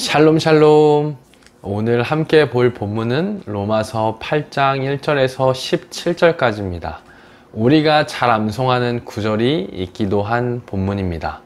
샬롬 샬롬. 오늘 함께 볼 본문은 로마서 8장 1절에서 17절까지입니다. 우리가 잘 암송하는 구절이 있기도 한 본문입니다.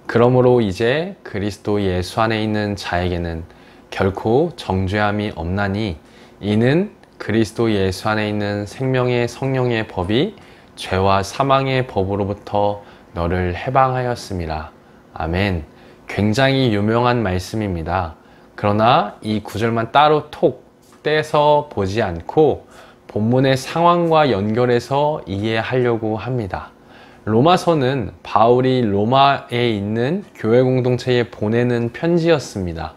그러므로 이제 그리스도 예수 안에 있는 자에게는 결코 정죄함이 없나니 이는 그리스도 예수 안에 있는 생명의 성령의 법이 죄와 사망의 법으로부터 너를 해방하였음이라. 아멘. 굉장히 유명한 말씀입니다. 그러나 이 구절만 따로 톡 떼서 보지 않고 본문의 상황과 연결해서 이해하려고 합니다. 로마서는 바울이 로마에 있는 교회 공동체에 보내는 편지였습니다.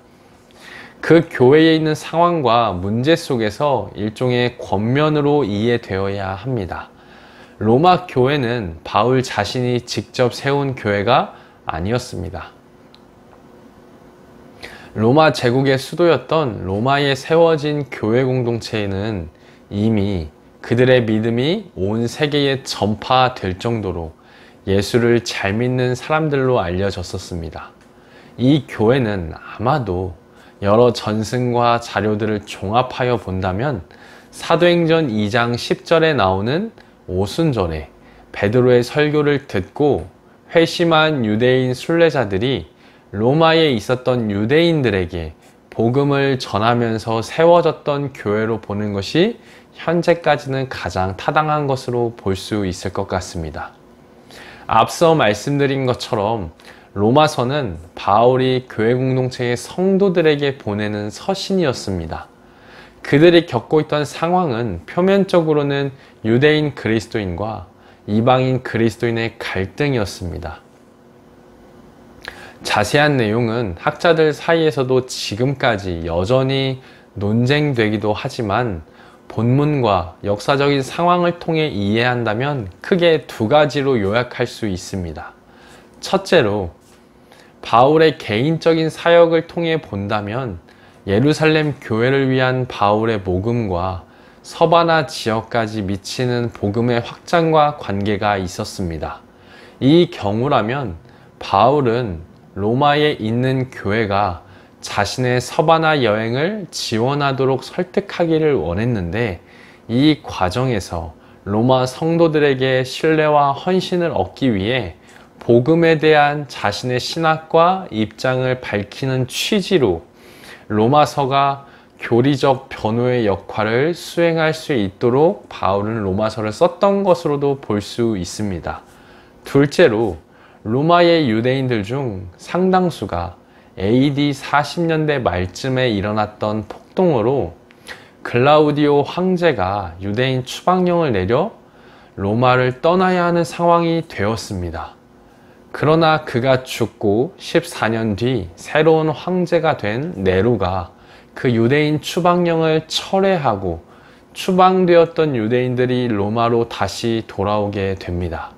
그 교회에 있는 상황과 문제 속에서 일종의 권면으로 이해되어야 합니다. 로마 교회는 바울 자신이 직접 세운 교회가 아니었습니다. 로마 제국의 수도였던 로마에 세워진 교회 공동체에는 이미 그들의 믿음이 온 세계에 전파될 정도로 예수를 잘 믿는 사람들로 알려졌었습니다. 이 교회는 아마도 여러 전승과 자료들을 종합하여 본다면 사도행전 2장 10절에 나오는 오순절에 베드로의 설교를 듣고 회심한 유대인 순례자들이 로마에 있었던 유대인들에게 복음을 전하면서 세워졌던 교회로 보는 것이 현재까지는 가장 타당한 것으로 볼 수 있을 것 같습니다. 앞서 말씀드린 것처럼 로마서는 바울이 교회 공동체의 성도들에게 보내는 서신이었습니다. 그들이 겪고 있던 상황은 표면적으로는 유대인 그리스도인과 이방인 그리스도인의 갈등이었습니다. 자세한 내용은 학자들 사이에서도 지금까지 여전히 논쟁되기도 하지만 본문과 역사적인 상황을 통해 이해한다면 크게 두 가지로 요약할 수 있습니다. 첫째로 바울의 개인적인 사역을 통해 본다면 예루살렘 교회를 위한 바울의 복음과 서바나 지역까지 미치는 복음의 확장과 관계가 있었습니다. 이 경우라면 바울은 로마에 있는 교회가 자신의 서바나 여행을 지원하도록 설득하기를 원했는데 이 과정에서 로마 성도들에게 신뢰와 헌신을 얻기 위해 복음에 대한 자신의 신학과 입장을 밝히는 취지로 로마서가 교리적 변호의 역할을 수행할 수 있도록 바울은 로마서를 썼던 것으로도 볼 수 있습니다. 둘째로 로마의 유대인들 중 상당수가 AD 40년대 말쯤에 일어났던 폭동으로 글라우디오 황제가 유대인 추방령을 내려 로마를 떠나야 하는 상황이 되었습니다. 그러나 그가 죽고 14년 뒤 새로운 황제가 된 네로가 그 유대인 추방령을 철회하고 추방되었던 유대인들이 로마로 다시 돌아오게 됩니다.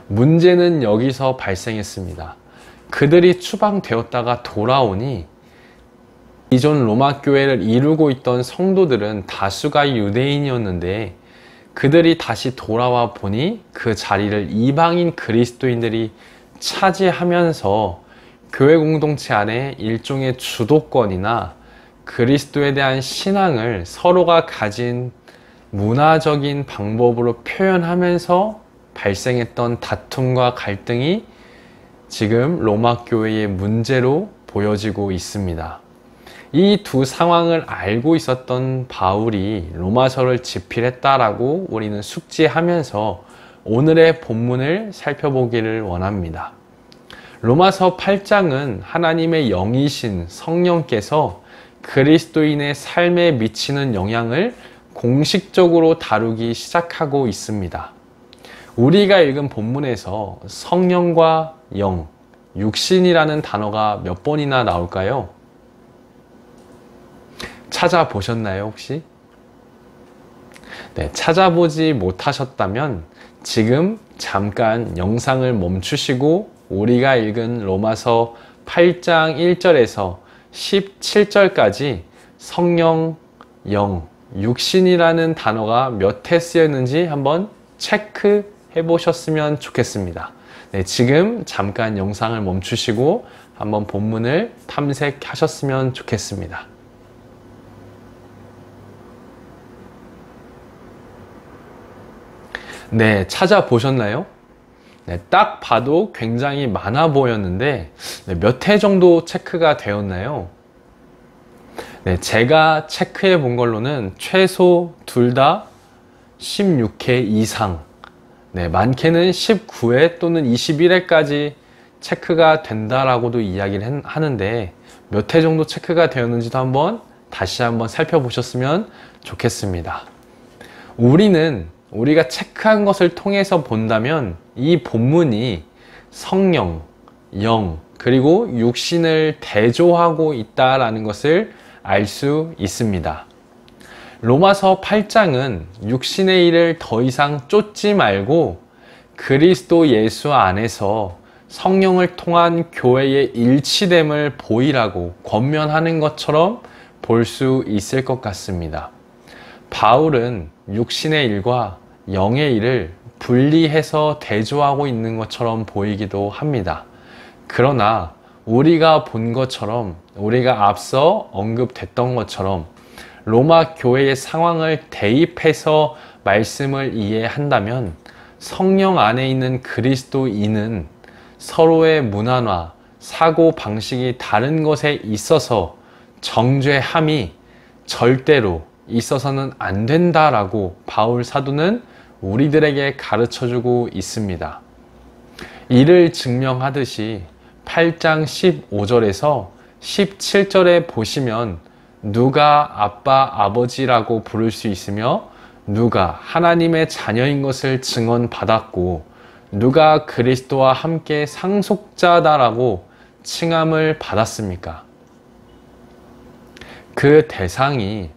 문제는 여기서 발생했습니다. 그들이 추방되었다가 돌아오니 기존 로마 교회를 이루고 있던 성도들은 다수가 유대인이었는데 그들이 다시 돌아와 보니 그 자리를 이방인 그리스도인들이 차지하면서 교회 공동체 안에 일종의 주도권이나 그리스도에 대한 신앙을 서로가 가진 문화적인 방법으로 표현하면서 발생했던 다툼과 갈등이 지금 로마 교회의 문제로 보여지고 있습니다. 이 두 상황을 알고 있었던 바울이 로마서를 집필했다라고 우리는 숙지하면서 오늘의 본문을 살펴보기를 원합니다. 로마서 8장은 하나님의 영이신 성령께서 그리스도인의 삶에 미치는 영향을 공식적으로 다루기 시작하고 있습니다. 우리가 읽은 본문에서 성령과 영, 육신이라는 단어가 몇 번이나 나올까요? 찾아보셨나요, 혹시? 네, 찾아보지 못하셨다면 지금 잠깐 영상을 멈추시고 우리가 읽은 로마서 8장 1절에서 17절까지 성령, 영, 육신이라는 단어가 몇 회 쓰였는지 한번 체크해 보셨으면 좋겠습니다. 네, 지금 잠깐 영상을 멈추시고 한번 본문을 탐색하셨으면 좋겠습니다. 네, 찾아보셨나요? 네, 딱 봐도 굉장히 많아 보였는데 몇 회 정도 체크가 되었나요? 네, 제가 체크해 본 걸로는 최소 둘 다 16회 이상, 네, 많게는 19회 또는 21회까지 체크가 된다라고도 이야기를 하는데 몇 회 정도 체크가 되었는지도 다시 한번 살펴보셨으면 좋겠습니다. 우리가 체크한 것을 통해서 본다면 이 본문이 성령, 영, 그리고 육신을 대조하고 있다라는 것을 알 수 있습니다. 로마서 8장은 육신의 일을 더 이상 쫓지 말고 그리스도 예수 안에서 성령을 통한 교회의 일치됨을 보이라고 권면하는 것처럼 볼 수 있을 것 같습니다. 바울은 육신의 일과 영의 일을 분리해서 대조하고 있는 것처럼 보이기도 합니다. 그러나 우리가 본 것처럼, 우리가 앞서 언급됐던 것처럼 로마 교회의 상황을 대입해서 말씀을 이해한다면 성령 안에 있는 그리스도인은 서로의 문화나 사고 방식이 다른 것에 있어서 정죄함이 절대로 있어서는 안 된다라고 바울 사도는 우리들에게 가르쳐주고 있습니다. 이를 증명하듯이 8장 15절에서 17절에 보시면 누가 아빠, 아버지라고 부를 수 있으며 누가 하나님의 자녀인 것을 증언받았고 누가 그리스도와 함께 상속자다라고 칭함을 받았습니까? 그 대상이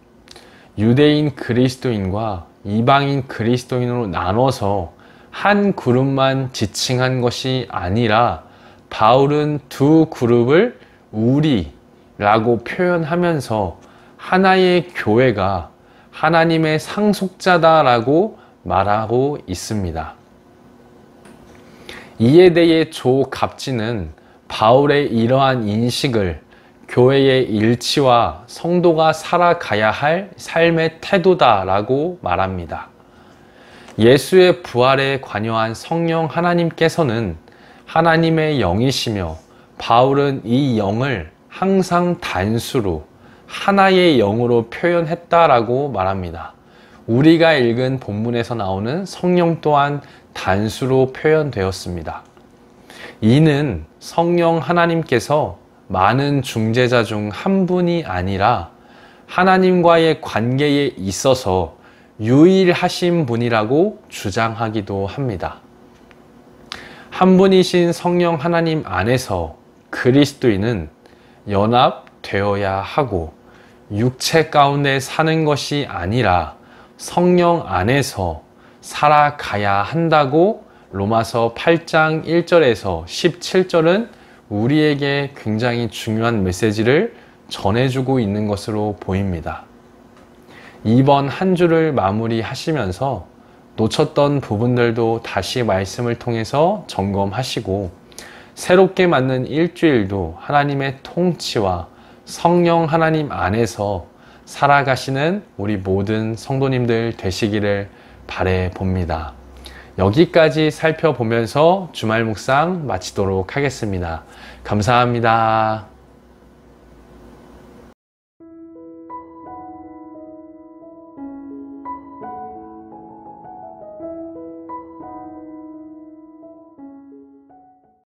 유대인 그리스도인과 이방인 그리스도인으로 나눠서 한 그룹만 지칭한 것이 아니라 바울은 두 그룹을 우리라고 표현하면서 하나의 교회가 하나님의 상속자다라고 말하고 있습니다. 이에 대해 조 갑진은 바울의 이러한 인식을 교회의 일치와 성도가 살아가야 할 삶의 태도다라고 말합니다. 예수의 부활에 관여한 성령 하나님께서는 하나님의 영이시며 바울은 이 영을 항상 단수로 하나의 영으로 표현했다라고 말합니다. 우리가 읽은 본문에서 나오는 성령 또한 단수로 표현되었습니다. 이는 성령 하나님께서 많은 중재자 중 한 분이 아니라 하나님과의 관계에 있어서 유일하신 분이라고 주장하기도 합니다. 한 분이신 성령 하나님 안에서 그리스도인은 연합되어야 하고 육체 가운데 사는 것이 아니라 성령 안에서 살아가야 한다고 로마서 8장 1절에서 17절은 우리에게 굉장히 중요한 메시지를 전해주고 있는 것으로 보입니다. 이번 한 주를 마무리하시면서 놓쳤던 부분들도 다시 말씀을 통해서 점검하시고 새롭게 맞는 일주일도 하나님의 통치와 성령 하나님 안에서 살아가시는 우리 모든 성도님들 되시기를 바래 봅니다. 여기까지 살펴보면서 주말 묵상 마치도록 하겠습니다. 감사합니다.